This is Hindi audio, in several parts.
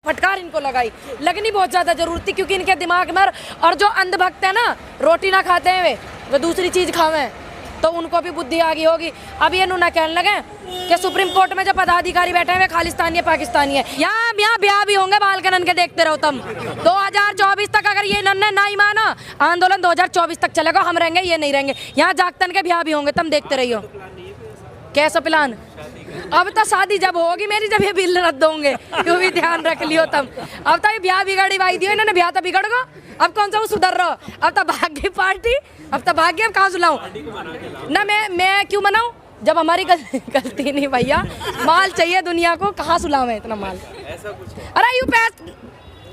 फटकार इनको लगाई, लगनी बहुत ज़्यादा जरूरत थी, क्योंकि इनके दिमाग में और जो अंधभक्त है ना, रोटी ना खाते हैं वे दूसरी चीज़ खावे, तो उनको भी बुद्धि आ गई होगी। अब ये नुना कहने लगे कि सुप्रीम कोर्ट में जो पदाधिकारी बैठे हैं वे खालिस्तानी है, पाकिस्तानी है। यहाँ ब्याह भी होंगे बाल कनन के, देखते रहो तुम। 2024 तक अगर ये नन्हे ना ही माना, आंदोलन 2024 तक चलेगा, हम रहेंगे, ये नहीं रहेंगे। यहाँ जागतन के ब्याह भी होंगे, तुम देखते रहियो। कैसा प्लान? अब तो शादी जब होगी मेरी, जब ये बिल रद्द होंगे, क्यों भी ध्यान रख लियो तुम। अब तो ये ब्याह बिगड़ी भाई दियो इन्होंने, ब्याह तो बिगड़ गो, अब कौन सा वो सुधर रहा। अब तो भाग्य पार्टी, अब तो भाग्य, अब कहाँ सुलाऊं ना। मैं क्यों मनाऊं जब हमारी गलती नहीं भैया। माल चाहिए दुनिया को, कहाँ सुलावे इतना माल। अरे यू पैस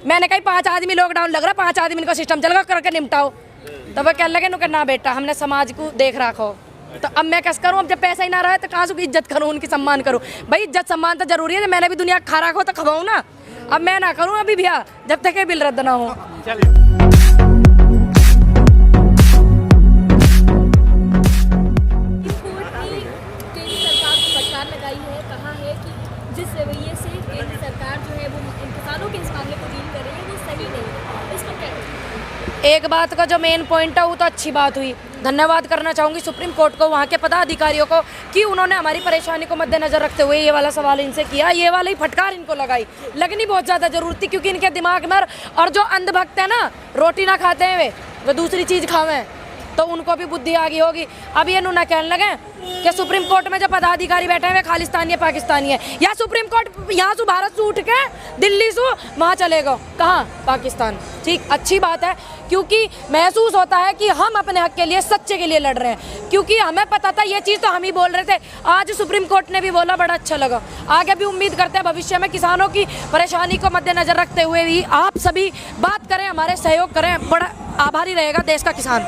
मैंने कही 5 आदमी लॉकडाउन लग रहा, 5 आदमी का सिस्टम चलेगा, करके निपटाओ। तब वह कह लगे नु ना बेटा, हमने समाज को देख रखो, तो अब मैं कैसे करूँ? अब जब पैसा ही ना रहा तो कहाँ से इज्जत करूँ, उनकी सम्मान करूँ। भाई इज्जत सम्मान तो जरूरी है, मैंने भी दुनिया खा रखो तो खवाऊँ ना। अब मैं ना करूँ अभी भैया, जब तक ये बिल रद्द ना हो। लगाई है, कहा है कि जिस रवैये से केंद्र सरकार जो है वो किसानों के इस मामले को डील कर रही है वो सही नहीं है, इस पर क्या कहें? एक बात का जो मेन पॉइंट है वो तो अच्छी बात हुई, धन्यवाद करना चाहूँगी सुप्रीम कोर्ट को, वहाँ के पदाधिकारियों को, कि उन्होंने हमारी परेशानी को मद्देनजर रखते हुए ये वाला सवाल इनसे किया, ये वाली फटकार इनको लगाई। लगनी बहुत ज़्यादा जरूरत थी, क्योंकि इनके दिमाग में और जो अंधभक्त है ना, रोटी ना खाते हैं वे दूसरी चीज़ खावे, तो उनको भी बुद्धि आ गई होगी। अब ये नुना कहने लगे कि सुप्रीम कोर्ट में जो पदाधिकारी बैठे हैं वे खालिस्तानी है, पाकिस्तानी है। या सुप्रीम कोर्ट यहाँ से भारत से उठ के दिल्ली से वहाँ चलेगा, कहाँ? पाकिस्तान। ठीक, अच्छी बात है, क्योंकि महसूस होता है कि हम अपने हक के लिए, सच्चे के लिए लड़ रहे हैं, क्योंकि हमें पता था ये चीज़ तो हम ही बोल रहे थे। आज सुप्रीम कोर्ट ने भी बोला, बड़ा अच्छा लगा। आगे भी उम्मीद करते हैं भविष्य में किसानों की परेशानी को मद्देनजर रखते हुए भी आप सभी बात करें, हमारे सहयोग करें, बड़ा आभारी रहेगा देश का किसान।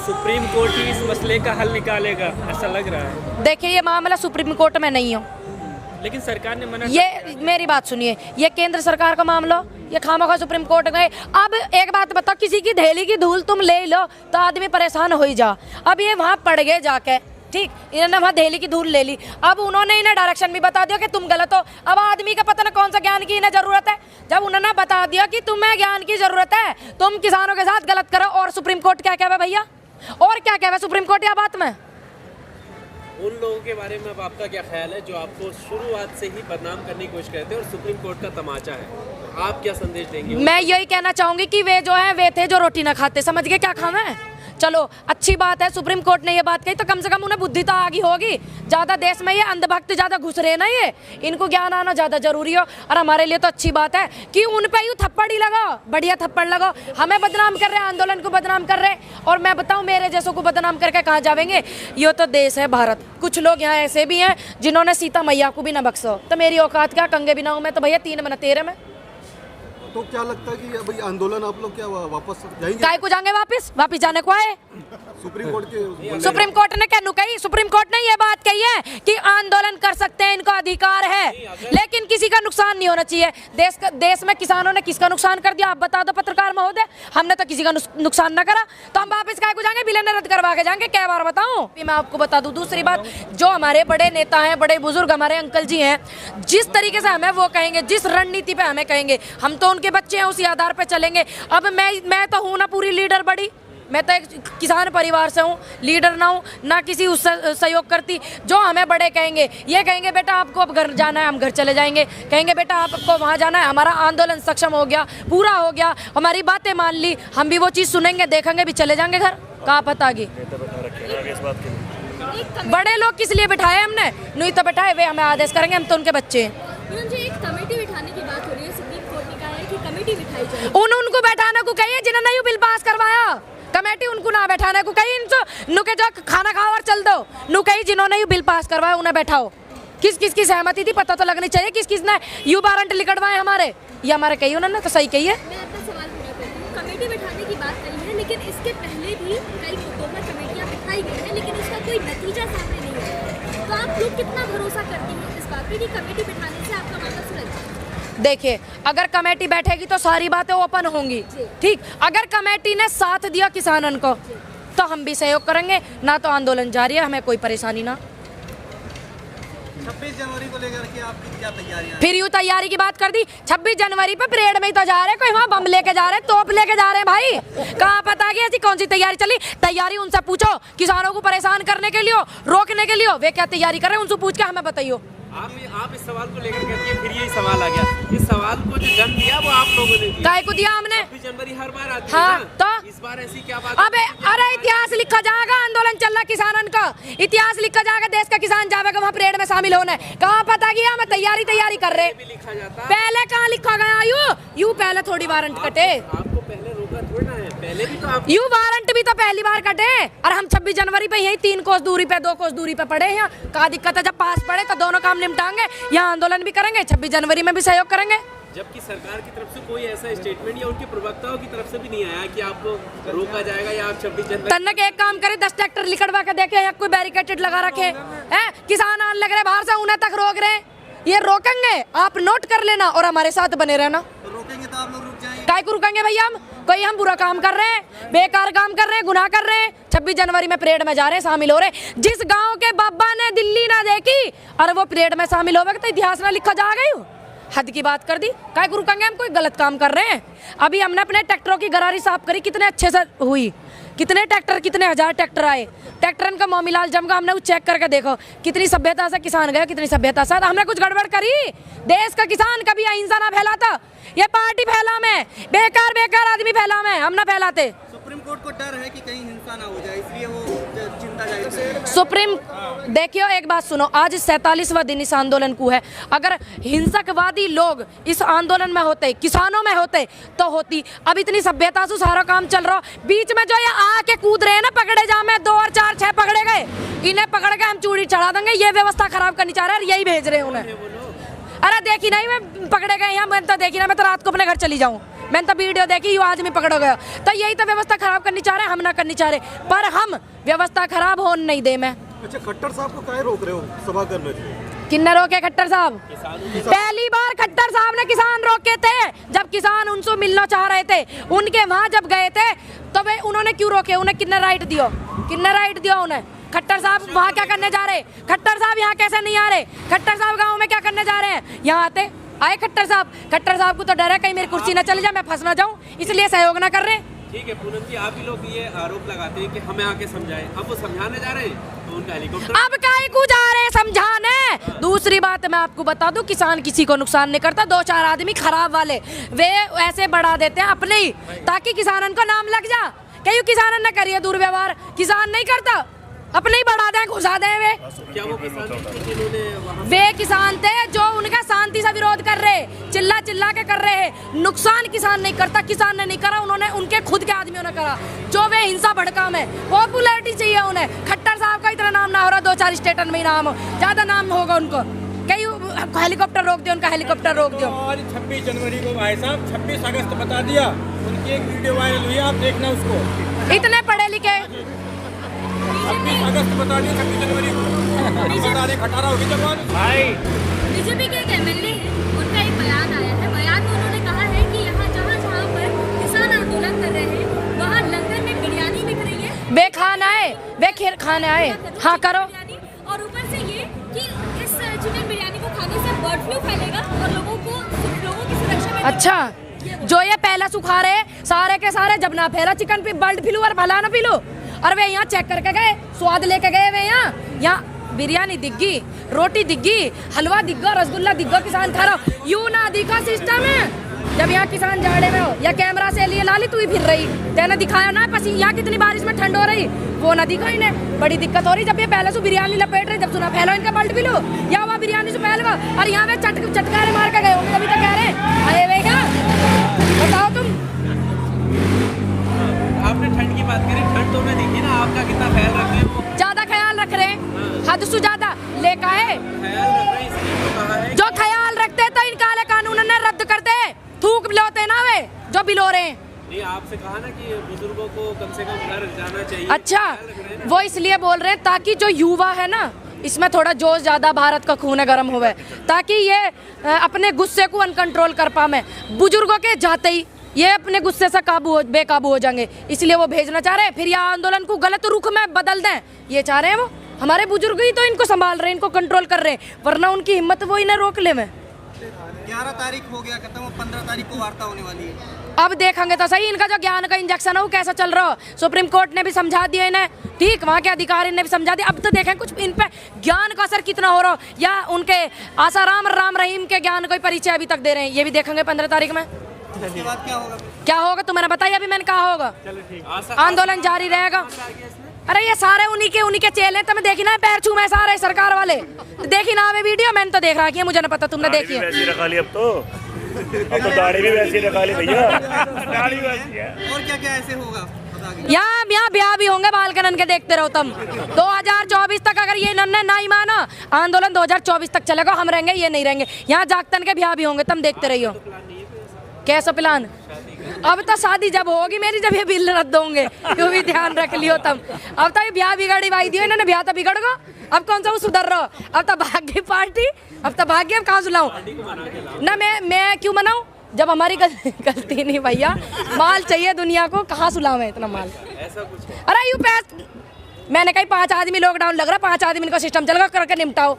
सुप्रीम कोर्ट ही इस मसले का हल निकालेगा ऐसा लग रहा है। देखिए ये मामला सुप्रीम कोर्ट में नहीं हो, लेकिन सरकार ने मना। ये मेरी बात सुनिए, ये केंद्र सरकार का मामला, ये खामोखा सुप्रीम कोर्ट गए। अब एक बात बताओ, किसी की ढेली की धूल तुम ले लो तो आदमी परेशान हो ही जा। अब ये वहाँ पड़ गए जाके, ठीक, इन्होंने वहाँ ढेली की धूल ले ली, अब उन्होंने इन्हें डायरेक्शन भी बता दिया कि तुम गलत हो। अब आदमी का पता ना कौन सा ज्ञान की इन्हें जरूरत है, जब उन्होंने बता दिया कि तुम्हें ज्ञान की जरूरत है, तुम किसानों के साथ गलत करो। और सुप्रीम कोर्ट क्या कहवे भैया, और क्या कहवे सुप्रीम कोर्ट या बात में? उन लोगों के बारे में अब आपका क्या ख्याल है जो आपको शुरुआत से ही बदनाम करने की कोशिश करते हैं और सुप्रीम कोर्ट का तमाचा है, आप क्या संदेश देंगे? मैं यही कहना चाहूंगी कि वे जो है वे थे जो रोटी ना खाते, समझ गए क्या खावे। चलो अच्छी बात है, सुप्रीम कोर्ट ने ये बात कही तो कम से कम उन्हें बुद्धि तो आ गई होगी। ज़्यादा देश में ये अंधभक्त ज़्यादा घुस रहे ना, ये इनको ज्ञान आना ज़्यादा जरूरी हो। और हमारे लिए तो अच्छी बात है कि उन पे यूँ थप्पड़ ही लगाओ, बढ़िया थप्पड़ लगाओ। हमें बदनाम कर रहे हैं, आंदोलन को बदनाम कर रहे हैं, और मैं बताऊँ मेरे जैसों को बदनाम करके कहाँ जाएंगे। ये तो देश है भारत, कुछ लोग यहाँ ऐसे भी हैं जिन्होंने सीता मैया को भी ना बख्शो, तो मेरी औकात क्या, कंगे भी ना हूँ मैं तो भैया 3 महीने 13 में। तो क्या लगता है कि भाई आंदोलन आप लोग क्या वापस जाएंगे? काय को जाएंगे वापस जाने को आए? सुप्रीम कोर्ट ने क्या कही? सुप्रीम कोर्ट ने ये बात कही है कि आंदोलन कर सकते हैं, इनको अधिकार है, लेकिन किसी का नुकसान नहीं होना चाहिए। देश में किसानों ने किसका नुकसान कर दिया आप बता दो पत्रकार महोदय, हमने तो किसी का नुकसान ना करा, तो हम वापस काय को जाएंगे? बिल रद्द करवा के जाएंगे, क्या बार बताऊं? मैं आपको बता दूं दूसरी बात, जो हमारे बड़े नेता हैं, बड़े बुजुर्ग हमारे अंकल जी हैं, जिस तरीके से हमें वो कहेंगे, जिस रणनीति पे हमें कहेंगे, हम तो उनके बच्चे हैं, उसी आधार पे चलेंगे। अब मैं तो हूँ ना पूरी लीडर बड़ी, मैं तो एक किसान परिवार से हूँ, लीडर ना हूँ ना किसी उससे सहयोग करती। जो हमें बड़े कहेंगे, ये कहेंगे बेटा आपको अब घर जाना है, हम घर चले जाएंगे, कहेंगे बेटा आपको वहाँ जाना है, हमारा आंदोलन सक्षम हो गया, पूरा हो गया, हमारी बातें मान ली, हम भी वो चीज़ सुनेंगे, देखेंगे, भी चले जाएंगे घर। कहाँ पता की बड़े लोग किस लिए बिठाए हमने, नहीं तो बिठाए वे हमें आदेश करेंगे, हम तो उनके बच्चे हैं। एक कमेटी बिठाने की बात हो रही है, सुप्रीम कोर्ट ने कहा है कि कमेटी बिठाई जाए। उनको बैठाने को कहिए जिन्होंने ये बिल पास करवाया, कमेटी उनको ना बैठाने को कही, इनसे नुके जो खाना खाओ और चल दो, नुकई जिन्होंने ये बिल पास करवाया उन्हें बैठाओ। किस किस की सहमति थी पता तो लगनी चाहिए, किस किस ने यू वारंट लिखवाए हमारे, ये हमारे कही उन्होंने तो सही कही है। मैं अपना सवाल पूरा करती हूँ, कमेटी बिठाने की बात कही है, लेकिन इसके पहले भी कई मुद्दों पर कमेटियाँ बिठाई गई हैं, लेकिन उसका कोई नतीजा सामने नहीं है। तो आप लोग कितना भरोसा करती हैं इस बात पर कि कमेटी बिठाने से आपका मामला सुलझ जाए? देखिए अगर कमेटी बैठेगी तो सारी बातें ओपन होंगी, ठीक। अगर कमेटी ने साथ दिया किसानों को तो हम भी सहयोग करेंगे, ना तो आंदोलन जारी है, हमें कोई परेशानी ना। 26 जनवरी को लेकर के आपकी क्या तैयारियां? फिर यूं तैयारी की बात कर दी। 26 जनवरी पे परेड में ही तो जा रहे, कोई वहाँ बम लेके जा रहे, तोप लेके जा रहे हैं भाई। कहाँ पता कि ऐसी कौन सी तैयारी चली? तैयारी उनसे पूछो, किसानों को परेशान करने के लिए, रोकने के लिए वे क्या तैयारी कर रहे हैं, उनसे पूछ के हमें बताइयो। आप इस सवाल को लेकर कहती है, फिर यही सवाल आ गया। इस सवाल को जो जन्म दिया वो आप लोगों ने दिया। काय को दिया हमने? 26 जनवरी हर बार आती हाँ, है ना? तो इस बार ऐसी क्या बात? अबे अरे इतिहास लिखा जाएगा, आंदोलन चल रहा किसानन का, इतिहास लिखा जाएगा, देश का किसान जाएगा वहाँ परेड में शामिल होने। कहाँ पता कि हम तैयारी कर रहे। भी लिखा जाता। पहले कहाँ लिखा गया? यू पहले थोड़ी वारंट कटे। आपको पहले रोका थोड़ी ना है, पहले भी तो आप यू वारंट भी तो पहली बार कटे। और हम 26 जनवरी पे यही 3 कोस दूरी पे 2 कोस दूरी पे पड़े हैं। क्या दिक्कत है? जब पास पड़े तो दोनों काम निपटाएंगे, यहाँ आंदोलन भी करेंगे, 26 जनवरी में भी सहयोग करेंगे। जबकि सरकार की तरफ से कोई ऐसा स्टेटमेंट या उनके प्रवक्ताओं की तरफ से भी नहीं आया कि आपको रोका जाएगा या आप 26 जनवरी। तन्नक एक काम करे, 10 ट्रैक्टर लिखड़वा के देखे या कोई बैरिकेटेड लगा रखे हैं, किसान आने लग रहे बाहर से, उन्हें तक रोक रहे हैं। ये रोकेंगे, आप नोट कर लेना और हमारे साथ बने रहना। तो रोकेंगे तो आप लोग रुक जाएंगे? काय को रुकेंगे भैया? हम कोई हम बुरा काम कर रहे हैं, बेकार काम कर रहे हैं, गुनाह कर रहे हैं? 26 जनवरी में परेड में जा रहे हैं, शामिल हो रहे हैं। जिस गांव के बाबा ने दिल्ली ना देखी और वो परेड में शामिल होगा तो इतिहास ना लिखा जाएगा। हद की बात कर दी। काय को रुकेंगे? हम कोई गलत काम कर रहे हैं? अभी हमने अपने ट्रैक्टरों की गरारी साफ करी, कितने अच्छे से हुई, कितने ट्रैक्टर, कितने हजार ट्रैक्टर आए, ट्रैक्टर का मोमीलाल जमगा हमने चेक करके देखो, कितनी सभ्यता से किसान गया, कितनी सभ्यता से। हमने कुछ गड़बड़ करी? देश का किसान कभी अहिंसा ना फैलाता, ये पार्टी फैला में, बेकार आदमी फैला में, हम ना फैलाते। सुप्रीम कोर्ट को डर है कि कहीं हिंसा ना हो जाए, इसलिए वो चिंता जाहिर कर रहे हैं। सुप्रीम देखियो, एक बात सुनो, आज 47वां दिन इस आंदोलन को है। अगर हिंसकवादी लोग इस आंदोलन में होते, किसानों में होते तो होती। अब इतनी सभ्यता से सारा काम चल रहा, बीच में जो ये आके कूद रहे हैं ना, पकड़े जा में 2 और 4 6 पकड़े गए, इन्हें पकड़ के हम चूड़ी चढ़ा देंगे। ये व्यवस्था खराब करनी चाह रहे हैं, यही भेज रहे हैं उन्हें। अरे देखी नहीं, मैं पकड़े गए यहाँ, मैंने तो देखी ना, मैं तो रात को अपने घर चली जाऊँ, मैंने तो वीडियो देखी, ये आदमी पकड़ा गया। तो यही तो व्यवस्था खराब करनी चाह रहे हैं, हम ना करनी चाह रहे, पर हम व्यवस्था खराब होने नहीं दे। मैं अच्छा, खट्टर साहब को काहे रोक रहे हो सभा करने से? किन्ने रोके खट्टर साहब? पहली बार खट्टर साहब ने किसान रोके थे, जब किसान उनसे मिलना चाह रहे थे, उनके वहाँ जब गए थे तो वे उन्होंने क्यों रोके? उन्हें किन्ने राइट दियो, किन्ने राइट दिया उन्हें? खट्टर साहब वहाँ क्या करने जा रहे? खट्टर साहब यहाँ कैसे नहीं आ रहे? खट्टर साहब गाँव में क्या करने जा रहे हैं? यहाँ आए खट्टर साहब को तो डर है कहीं मेरी कुर्सी ना चले जाए, मैं फंस ना जाऊँ, इसलिए सहयोग ना कर रहे। ठीक है पूनम जी, आप ही लोग ये आरोप लगाते हैं कि हमें आके समझाएं, अब वो समझाने जा रहे हैं तो उनका हेलीकॉप्टर। अब काहे को जा रहे हैं समझाने? दूसरी बात मैं आपको बता दूं, किसान किसी को नुकसान नहीं करता। 2-4 आदमी खराब वाले वे ऐसे बढ़ा देते हैं अपने ही, ताकि किसानन को नाम लग जा। क्यों किसानन ने करिए दुर्व्यवहार, किसान नहीं करता, अपने ही बढ़ा दें, घुसा दें। वे क्या वो किसान थे जिन्होंने वहाँ वे किसान थे जो उनका शांति से विरोध कर रहे, चिल्ला के कर रहे हैं। नुकसान किसान नहीं करता, किसान ने नहीं करा, उन्होंने उनके खुद के आदमियों ने करा, जो वे हिंसा भड़का में। पॉपुलैरिटी चाहिए उन्हें। खट्टर साहब का इतना नाम ना हो रहा, 2-4 स्टेटन में नाम हो, ज्यादा नाम होगा उनको। कई हेलीकॉप्टर रोक दिया, उनका हेलीकॉप्टर रोक दिया। आज 26 जनवरी को भाई साहब 26 अगस्त बता दिया, उनकी एक वीडियो वायरल हुई, आप देखना उसको। इतने पढ़े लिखे 26 अगस्त बता दिया, 26 जनवरी को बता रहे, खटारा होगी जवान भाई। बीजेपी के एक एमएलए हैं, उनका एक बयान आया है। बयान में उन्होंने कहा है कि यहाँ जहाँ पर किसान आंदोलन कर रहे हैं वहाँ लंगर में बिरयानी बिक रही है, वे खाना है, वे खीर खाने आए। हाँ करो। और ऊपर से ये कि इस चिकन बिरयानी को खाने से बर्ड फ्लू फैलेगा और लोगों की सुरक्षा में। अच्छा, जो ये पहला सुखा रहे सारे के सारे, जब ना फैला चिकन पे बर्ड फ्लू और भला ना पिलो, और वे यहाँ चेक करके गए, स्वाद लेके गए वे यहाँ बिरयानी दिग्गी, रोटी दिग्गी, हलवा दिग्गा, रसगुल्ला दिग्गा, किसान खा रहा। यूं ना दिखा सिस्टम है। जब यहाँ किसान जाड़े में हो या कैमरा से लिए लाली तू ही फिर रही, तेने दिखाया ना पसी यहाँ कितनी बारिश में ठंड हो रही, वो ना दिखा इन्हें। बड़ी दिक्कत हो रही जब ये पहले से बिरयानी लपेट रहे, जब सुना फैलो इनका बर्ड फ्लू या हुआ बिरयानी से फैलवा, और यहाँ पे चटकारे मार के गए होंगे, अभी तो कह रहे हैं अरे वे क्या बताओ तुम। आपने ठंड की बात करी, ठंड तो मैं देखी ना, आपका कितना ख्याल रख रहे हैं वो? ज्यादा ख्याल रख रहे हैं, हद से ज्यादा लेका है। ख्याल रख रहे हैं इसलिए तो कहा है जो ख्याल रखते तो इन काले कानून ने रद्द करते, थूक बिलोते ना वे जो बिलो रहे हैं। नहीं, आपसे कहा ना कि बुजुर्गों को कम से कम घर जाना चाहिए। अच्छा, वो इसलिए बोल रहे हैं ताकि जो युवा है ना, इसमें थोड़ा जोश ज्यादा, भारत का खून गर्म हुआ है, ताकि ये अपने गुस्से को अनकंट्रोल कर पाए। बुजुर्गों के जाते ही ये अपने गुस्से से बेकाबू हो जाएंगे, इसलिए वो भेजना चाह रहे हैं। फिर यह आंदोलन को गलत रुख में बदल दें, ये चाह रहे हैं वो। हमारे बुजुर्ग ही तो इनको संभाल रहे हैं, इनको कंट्रोल कर रहे हैं, वरना उनकी हिम्मत वो ही ना रोक ले में। 11 तारीख हो गया खत्म, 15 तारीख को वार्ता होने वाली है। अब देखेंगे तो सही इनका जो ज्ञान का इंजेक्शन है वो कैसा चल रहा है। सुप्रीम कोर्ट ने भी समझा दिया इन्हें, ठीक, वहाँ के अधिकारी ने भी समझा दिया। अब तो देखें कुछ इन पे ज्ञान का असर कितना हो रहा हो, या उनके आसाराम राम रहीम के ज्ञान को परिचय अभी तक दे रहे हैं, ये भी देखेंगे 15 तारीख में। उसके बाद क्या होगा? क्या होगा तो मैंने बताया, अभी मैंने कहा होगा, आंदोलन जारी रहेगा। अरे ये सारे उन्हीं के चेले, तुम्हें देखी ना पैर छूमे सारे सरकार वाले, देखी ना हमें वीडियो, मैंने तो देख रखी है, मुझे ना पता तुमने देखी है। वैसी रखा ली अब तो दाढ़ी भी वैसी रखा ली भैया, दाढ़ी वैसी है। और क्या क्या ऐसे होगा बता के? यहाँ ब्याह भी होंगे बाल कनन के, देखते रहो तुम। 2024 तक अगर ये इन्होंने नहीं माना, आंदोलन 2024 तक चलेगा, हम रहेंगे, ये नहीं रहेंगे। यहाँ जागतन के ब्याह भी होंगे, तुम देखते रहियो। कैसा प्लान? अब तो शादी जब होगी मेरी, जब ये बिल रद्द होंगे, यो भी ध्यान रख लियो तुम। अब तो ये ब्याह बिगड़ी भाई दियो इन्होंने, ब्याह तो बिगड़ गो, अब कौन सा वो सुधर रहा, अब तो भाग्य पार्टी, अब तो भाग्य, अब कहाँ सुलाऊं ना, मैं क्यों मनाऊं जब हमारी गलती नहीं भैया। माल चाहिए दुनिया को, कहाँ सुलाऊं मैं इतना माल? अरे यू पैस मैंने कही 5 आदमी लॉकडाउन लग रहा, 5 आदमी का सिस्टम चल करके निपटाओ,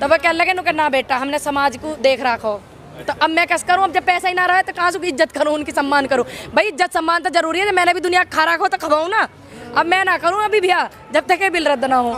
तब वो कह लगे ना बेटा हमने समाज को देख रखो, तो अब मैं कैसे करूं? अब जब पैसा ही ना रहा है तो कहाँ से इज्जत करूं, उनकी सम्मान करूं? भाई इज्जत सम्मान तो जरूरी है, मैंने भी दुनिया खा रखा हो तो खवाऊं ना। अब मैं ना करूं अभी भैया, जब तक ये बिल रद्द ना हो।